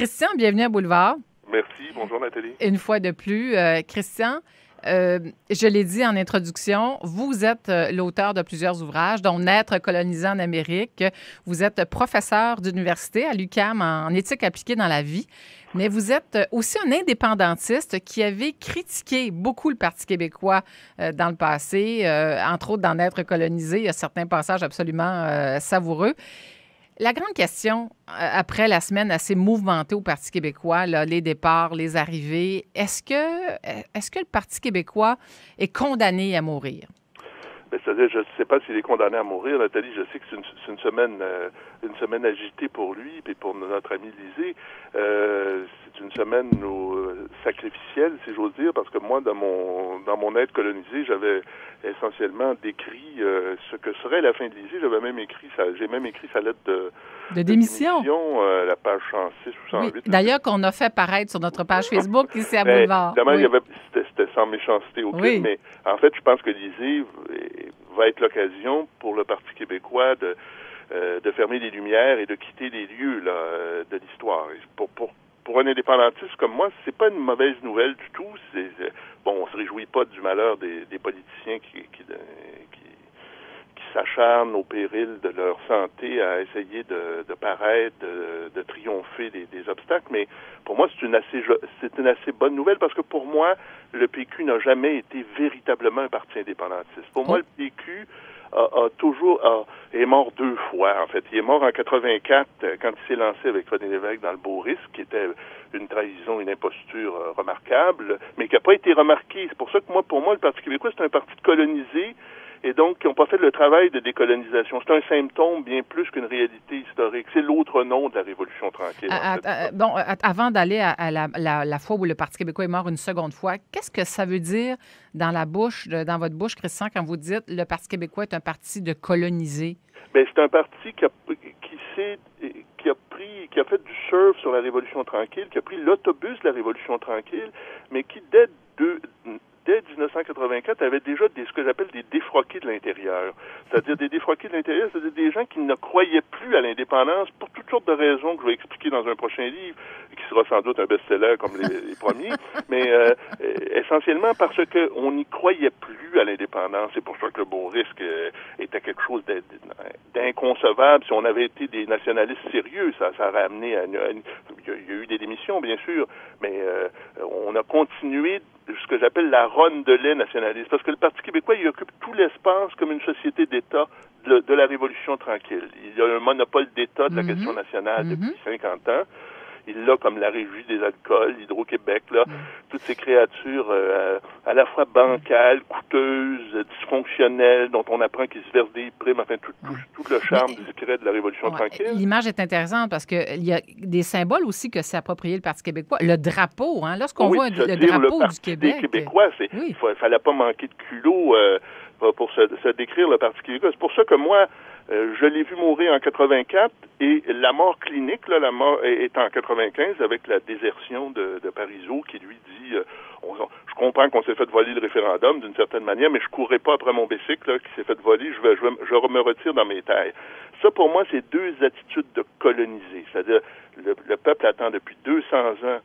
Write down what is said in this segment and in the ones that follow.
Christian, bienvenue à Boulevard. Merci. Bonjour, Nathalie. Une fois de plus, Christian, je l'ai dit en introduction, vous êtes l'auteur de plusieurs ouvrages, dont Naître colonisé en Amérique. Vous êtes professeur d'université à l'UQAM en éthique appliquée dans la vie. Mais vous êtes aussi un indépendantiste qui avait critiqué beaucoup le Parti québécois dans le passé, entre autres dans Naître colonisé. Il y a certains passages absolument savoureux. La grande question, après la semaine assez mouvementée au Parti québécois, là, les départs, les arrivées, est-ce que le Parti québécois est condamné à mourir? C'est-à-dire, je ne sais pas s'il est condamné à mourir, Nathalie. Je sais que c'est une semaine agitée pour lui et pour notre ami Lisée. C'est une semaine sacrificielle, si j'ose dire, parce que moi, dans mon aide colonisée, j'avais essentiellement décrit ce que serait la fin de Lisée. J'ai même écrit sa lettre de démission, la page 106 ou 108. Oui. D'ailleurs, qu'on a fait paraître sur notre page Facebook ici à Boulevard. Évidemment, c'était sans méchanceté aucune, mais en fait, je pense que Lisée va être l'occasion pour le Parti québécois de fermer les lumières et de quitter les lieux là, de l'histoire. Pour un indépendantiste comme moi, c'est pas une mauvaise nouvelle du tout. On se réjouit pas du malheur des politiciens qui s'acharnent au péril de leur santé à essayer de paraître, de triompher des obstacles. Mais pour moi, c'est une assez bonne nouvelle parce que pour moi, le PQ n'a jamais été véritablement un parti indépendantiste. Pour moi, le PQ est mort deux fois, en fait. Il est mort en 84 quand il s'est lancé avec René Lévesque dans le Beau Risque, qui était une trahison, une imposture remarquable, mais qui n'a pas été remarquée. C'est pour ça que pour moi, le Parti québécois, c'est un parti de colonisés et donc qui n'ont pas fait le travail de décolonisation. C'est un symptôme bien plus qu'une réalité historique. C'est l'autre nom de la Révolution tranquille. Avant d'aller à la fois où le Parti québécois est mort une seconde fois, qu'est-ce que ça veut dire dans votre bouche, Christian, quand vous dites le Parti québécois est un parti de colonisés? Bien, c'est un parti qui a fait du surf sur la Révolution tranquille, qui a pris l'autobus de la Révolution tranquille, mais qui, dès 1984, avait déjà ce que j'appelle des défroqués de l'intérieur. C'est-à-dire des défroqués de l'intérieur, c'est-à-dire des gens qui ne croyaient plus à l'indépendance pour toutes sortes de raisons que je vais expliquer dans un prochain livre, qui sera sans doute un best-seller comme les premiers, mais essentiellement parce qu'on n'y croyait plus à l'indépendance. C'est pour ça que le Beau Risque était quelque chose d'inconcevable. Si on avait été des nationalistes sérieux, ça aurait amené il y a eu des démissions, bien sûr, mais on a continué ce que j'appelle la ronde de lait nationaliste, parce que le Parti québécois, il occupe tout l'espace comme une société d'État de la Révolution tranquille. Il y a un monopole d'État de la question nationale depuis 50 ans. Il l'a comme la Régie des alcools, Hydro-Québec, là, toutes ces créatures à la fois bancales, coûteuses, dysfonctionnelles, dont on apprend qu'ils se versent des primes, enfin tout le charme discret de la Révolution tranquille. L'image est intéressante parce qu'il y a des symboles aussi que s'est approprié le Parti québécois. Le drapeau, hein, lorsqu'on voit le drapeau du Québec. Les Québécois, il fallait pas manquer de culot pour se décrire le Parti québécois. C'est pour ça que moi, je l'ai vu mourir en 84 et la mort clinique, là, la mort est en 95 avec la désertion de Parizeau qui lui dit je comprends qu'on s'est fait voler le référendum d'une certaine manière, mais je courrais pas après mon bicycle là, qui s'est fait voler, je me retire dans mes terres. Ça, pour moi, c'est deux attitudes de colonisés. C'est-à-dire, le peuple attend depuis 200 ans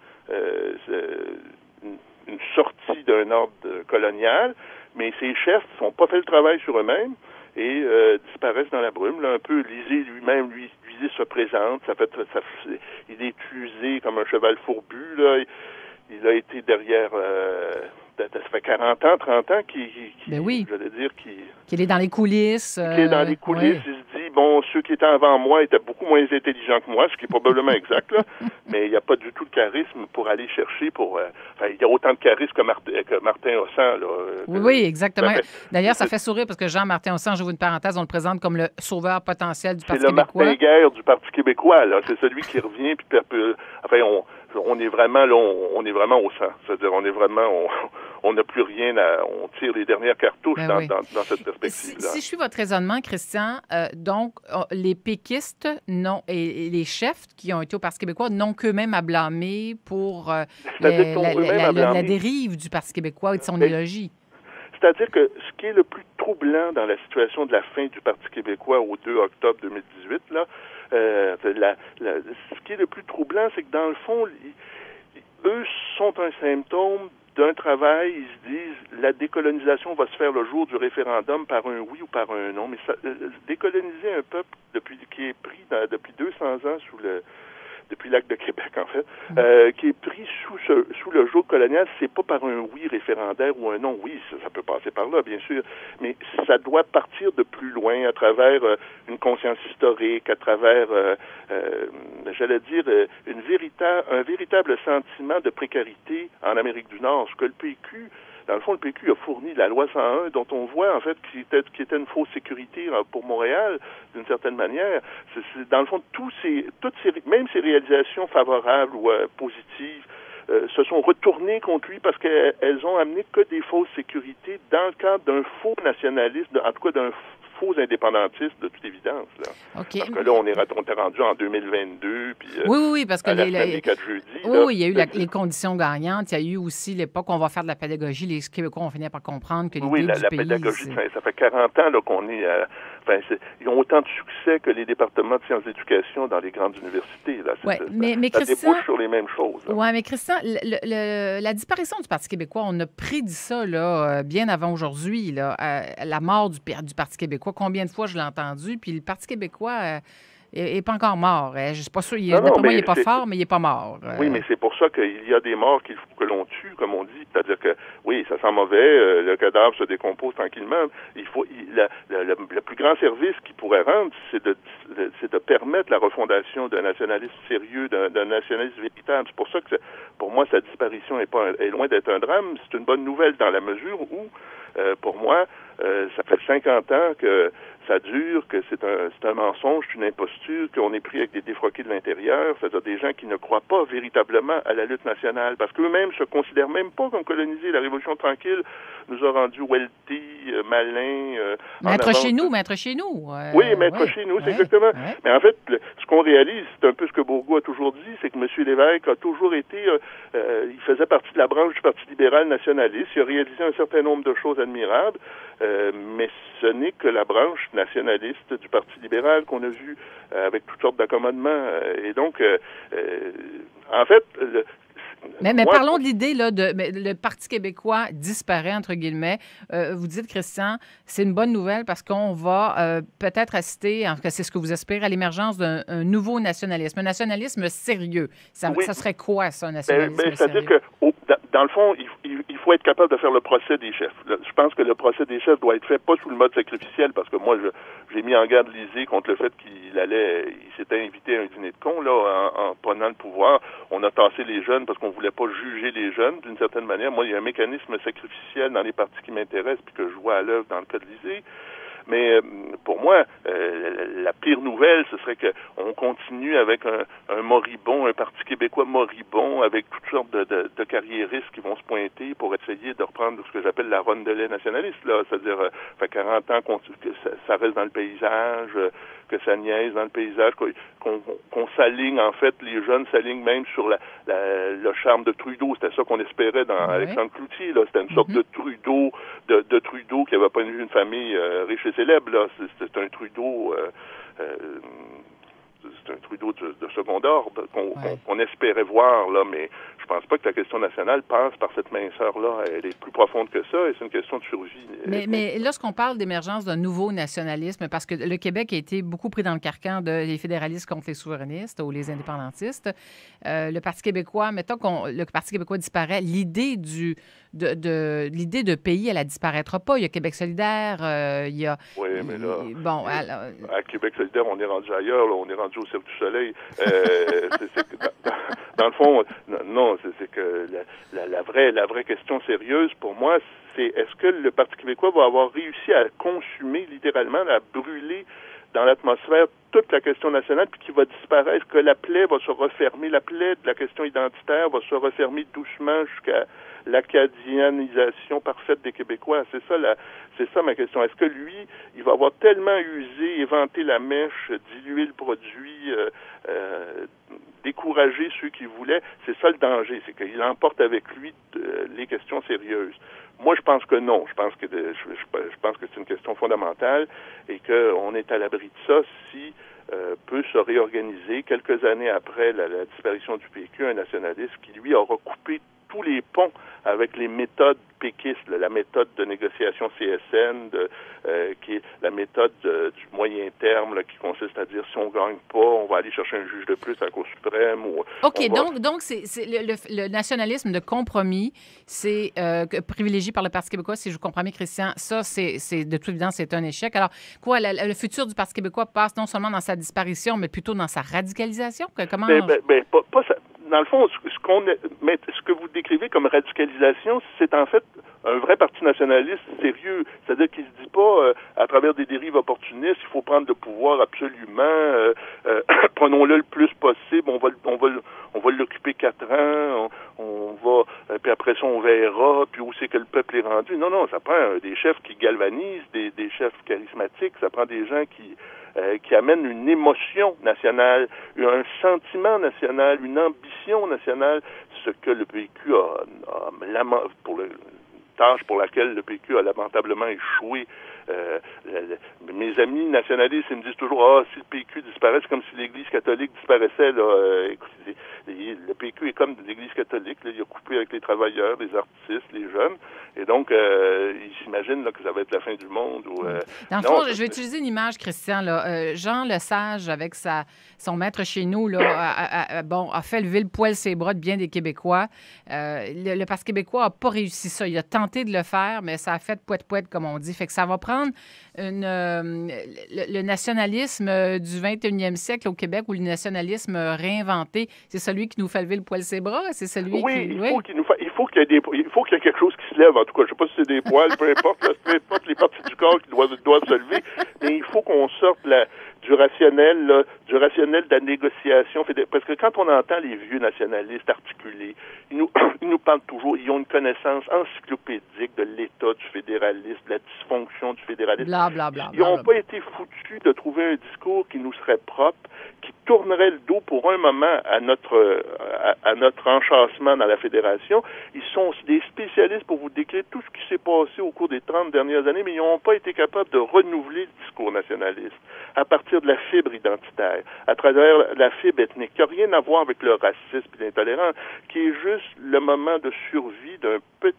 une sortie d'un ordre colonial, mais ses chefs n'ont pas fait le travail sur eux-mêmes et disparaissent dans la brume. Là, un peu, Lisée lui-même, Lisée se présente, il est usé comme un cheval fourbu, là, il a été derrière, ça fait 40 ans, 30 ans qu'il est dans les coulisses. Qu'il est dans les coulisses, il se dit, ceux qui étaient avant moi étaient beaucoup moins intelligents que moi, ce qui est probablement exact, là, mais il n'y a pas du tout de charisme pour aller chercher il y a autant de charisme que Martin Hossan, là. Oui, exactement. D'ailleurs, ça fait sourire parce que Jean-Martin Hossan, j'ouvre une parenthèse, on le présente comme le sauveur potentiel du Parti québécois. C'est le Martin Guerre du Parti québécois, là. C'est celui qui revient, puis on est vraiment là, on est vraiment au sang. C'est-à-dire, on n'a plus rien on tire les dernières cartouches dans cette perspective-là. Si je suis votre raisonnement, Christian, donc, les péquistes et les chefs qui ont été au Parti québécois n'ont qu'eux-mêmes à blâmer pour la dérive du Parti québécois et de son idéologie. C'est-à-dire que ce qui est le plus troublant dans la situation de la fin du Parti québécois au 2 octobre 2018, là, Ce qui est le plus troublant, c'est que dans le fond, eux sont un symptôme d'un travail. Ils se disent la décolonisation va se faire le jour du référendum par un oui ou par un non. Mais décoloniser un peuple qui est pris depuis 200 ans depuis l'acte de Québec, en fait, qui est pris sous le joug colonial, c'est pas par un oui référendaire ou un non. Oui, ça peut passer par là, bien sûr, mais ça doit partir de plus loin, à travers une conscience historique, à travers, j'allais dire, un véritable sentiment de précarité en Amérique du Nord. Ce que le PQ, dans le fond, le PQ a fourni la loi 101, dont on voit, en fait, qui était une fausse sécurité pour Montréal, d'une certaine manière. C'est dans le fond, même ces réalisations favorables ou positives, se sont retournées contre lui parce qu'elles ont amené que des fausses sécurités dans le cadre d'un faux nationalisme, en tout cas d'un faux indépendantiste, de toute évidence. Là. Okay. Parce que là, on est rendu en 2022, puis oui, parce que les 4 jeudis. Oui, il y a eu les conditions gagnantes. Il y a eu aussi l'époque où on va faire de la pédagogie. Les Québécois ont fini par comprendre que l'idée du pays... Oui, la pédagogie, ça fait 40 ans là, qu'on est... ils ont autant de succès que les départements de sciences d'éducation dans les grandes universités. Oui, mais ça Christian... débouche sur les mêmes choses. Oui, mais Christian, la disparition du Parti québécois, on a prédit ça là, bien avant aujourd'hui, la mort du Parti québécois. Combien de fois je l'ai entendu? Puis le Parti québécois... n'est pas encore mort. Je ne suis pas sûr. D'après moi, il n'est pas fort, mais il n'est pas mort. Oui, mais c'est pour ça qu'il y a des morts qu'il faut que l'on tue, comme on dit. C'est-à-dire que, oui, ça sent mauvais, le cadavre se décompose tranquillement. Le plus grand service qu'il pourrait rendre, c'est de permettre la refondation d'un nationalisme sérieux, d'un nationalisme véritable. C'est pour ça que, pour moi, sa disparition est loin d'être un drame. C'est une bonne nouvelle dans la mesure où, pour moi, ça fait 50 ans que ça dure, que c'est un mensonge, c'est une imposture, qu'on est pris avec des défroqués de l'intérieur, c'est-à-dire des gens qui ne croient pas véritablement à la lutte nationale, parce qu'eux-mêmes se considèrent même pas comme colonisés. La Révolution tranquille nous a rendu wealthy, malins. Maître chez nous. Oui, maître chez nous, c'est exactement. Ouais. Mais en fait, ce qu'on réalise, c'est un peu ce que Bourgault a toujours dit, c'est que M. Lévesque a toujours été, il faisait partie de la branche du Parti libéral nationaliste, il a réalisé un certain nombre de choses admirables, mais ce n'est que la branche nationaliste du Parti libéral qu'on a vu avec toutes sortes d'accommodements. Et donc, en fait... Mais parlons de l'idée, là, le Parti québécois disparaît, entre guillemets. Vous dites, Christian, c'est une bonne nouvelle parce qu'on va peut-être assister, en tout cas, c'est ce que vous espérez, à l'émergence d'un nouveau nationalisme, un nationalisme sérieux. Ça serait quoi, ça, un nationalisme sérieux? C'est-à-dire que, dans le fond, il faut être capable de faire le procès des chefs. Je pense que le procès des chefs doit être fait pas sous le mode sacrificiel, parce que moi, j'ai mis en garde Lisée contre le fait qu'il s'était invité à un dîner de cons, là, en prenant le pouvoir. On a tassé les jeunes parce qu'on voulait pas juger les jeunes, d'une certaine manière. Moi, il y a un mécanisme sacrificiel dans les partis qui m'intéressent puis que je vois à l'œuvre dans le cas de Lisée. Mais pour moi, la pire nouvelle, ce serait qu'on continue avec un moribond, un Parti québécois moribond, avec toutes sortes de carriéristes qui vont se pointer pour essayer de reprendre ce que j'appelle la rondelette nationaliste, là. C'est-à-dire, fait 40 ans que ça reste dans le paysage, que ça niaise dans le paysage, qu'on s'aligne, en fait, les jeunes s'alignent même sur le charme de Trudeau. C'était ça qu'on espérait dans Alexandre Cloutier, là. C'était une sorte de Trudeau, de Trudeau qui avait pas une famille riche et célèbre, là. C'est un Trudeau... c'est un Trudeau de second ordre qu'on espérait voir, là, mais je pense pas que la question nationale passe par cette minceur-là. Elle est plus profonde que ça et c'est une question de survie. Mais lorsqu'on parle d'émergence d'un nouveau nationalisme, parce que le Québec a été beaucoup pris dans le carcan des fédéralistes contre les souverainistes ou les indépendantistes, le Parti québécois, mettons que le Parti québécois disparaît, l'idée de pays, elle ne disparaîtra pas. Il y a Québec solidaire, il y a... Oui, mais là, à Québec solidaire, on est rendu ailleurs, là, on est rendu au Cirque du Soleil. Dans le fond, non, c'est que la vraie question sérieuse pour moi, c'est est-ce que le Parti québécois va avoir réussi à consumer littéralement, à brûler dans l'atmosphère toute la question nationale, puis qui va disparaître, que la plaie va se refermer, la plaie de la question identitaire va se refermer doucement jusqu'à l'acadianisation parfaite des Québécois. C'est ça ma question. Est-ce que lui, il va avoir tellement usé, éventé la mèche, dilué le produit, décourager ceux qui voulaient? C'est ça le danger, c'est qu'il emporte avec lui les questions sérieuses. Moi, je pense que non. Je pense que c'est une question fondamentale et qu'on est à l'abri de ça si peut se réorganiser. Quelques années après la disparition du PQ, un nationaliste qui, lui, a recoupé tous les ponts avec les méthodes péquistes, la méthode de négociation CSN, qui est la méthode du moyen terme, là, qui consiste à dire si on gagne pas, on va aller chercher un juge de plus à la Cour suprême. OK, donc c'est le nationalisme de compromis, c'est privilégié par le Parti québécois, si je vous comprends bien, Christian. Ça, c'est de toute évidence, c'est un échec. Alors, quoi, le futur du Parti québécois passe non seulement dans sa disparition, mais plutôt dans sa radicalisation? Comment... Pas ça. Dans le fond, ce que vous décrivez comme radicalisation, c'est en fait un vrai parti nationaliste sérieux. C'est-à-dire qu'il se dit pas, à travers des dérives opportunistes, il faut prendre le pouvoir absolument, prenons-le le plus possible, on va l'occuper 4 ans, puis après ça, on verra, puis où c'est que le peuple est rendu. Non, ça prend des chefs qui galvanisent, des chefs charismatiques, ça prend des gens qui amènent une émotion nationale, un sentiment national, une ambition nationale, ce que le PQ tâche pour laquelle le PQ a lamentablement échoué. Mes amis nationalistes, ils me disent toujours, si le PQ disparaît, c'est comme si l'Église catholique disparaissait. Là. Écoutez, le PQ est comme l'Église catholique, là, il a coupé avec les travailleurs, les artistes, les jeunes, et donc ils s'imaginent là, que ça va être la fin du monde. Dans le fond, je vais utiliser une image, Christian. Là. Jean Lesage, avec son maître chez nous, là, a fait lever le poil ses bras de bien des Québécois. Le Parti québécois n'a pas réussi ça. Il a tenté de le faire, mais ça a fait poète-poète, comme on dit. Fait que ça va prendre le nationalisme du 21e siècle au Québec, ou le nationalisme réinventé. C'est celui qui nous fait lever le poil ses bras? C'est celui il faut qu'il y ait quelque chose qui se lève, en tout cas. Je ne sais pas si c'est des poils, peu importe les parties du corps qui doivent se lever, mais il faut qu'on sorte du rationnel de la négociation. Parce que quand on entend les vieux nationalistes articulés, ils nous parlent toujours, ils ont une connaissance encyclopédique de l'État, du fédéralisme, de la dysfonction du fédéralisme. Ils n'ont pas été foutus de trouver un discours qui nous serait propre, qui tournerait le dos pour un moment à notre enchâssement dans la fédération. Ils sont des spécialistes pour vous décrire tout ce qui s'est passé au cours des 30 dernières années, mais ils n'ont pas été capables de renouveler le discours nationaliste à partir de la fibre identitaire, à travers la fibre ethnique, qui n'a rien à voir avec le racisme et l'intolérance, qui est juste le moment de survie d'un petit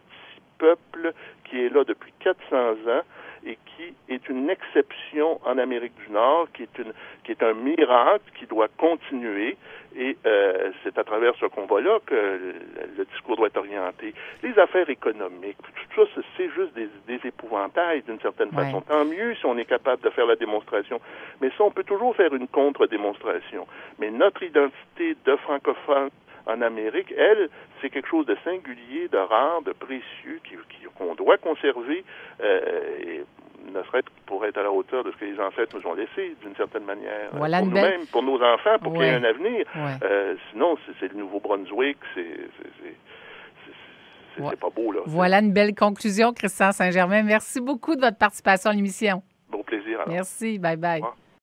peuple qui est là depuis 400 ans et qui est une exception en Amérique du Nord, qui est un miracle qui doit continuer, et c'est à travers ce combat-là que le discours doit être orienté. Les affaires économiques, tout ça, c'est juste des épouvantails d'une certaine façon. Tant mieux si on est capable de faire la démonstration, mais ça, on peut toujours faire une contre-démonstration. Mais notre identité de francophone en Amérique, elle, c'est quelque chose de singulier, de rare, de précieux, qu'on doit conserver, et ne serait-ce pour être à la hauteur de ce que les ancêtres nous ont laissé, d'une certaine manière. Voilà pour nous-mêmes, pour nos enfants, pour qu'il y ait un avenir. Sinon, c'est le Nouveau-Brunswick, c'est pas beau, là. Voilà une belle conclusion, Christian Saint-Germain. Merci beaucoup de votre participation à l'émission. Bon plaisir. Alors. Merci. Bye-bye.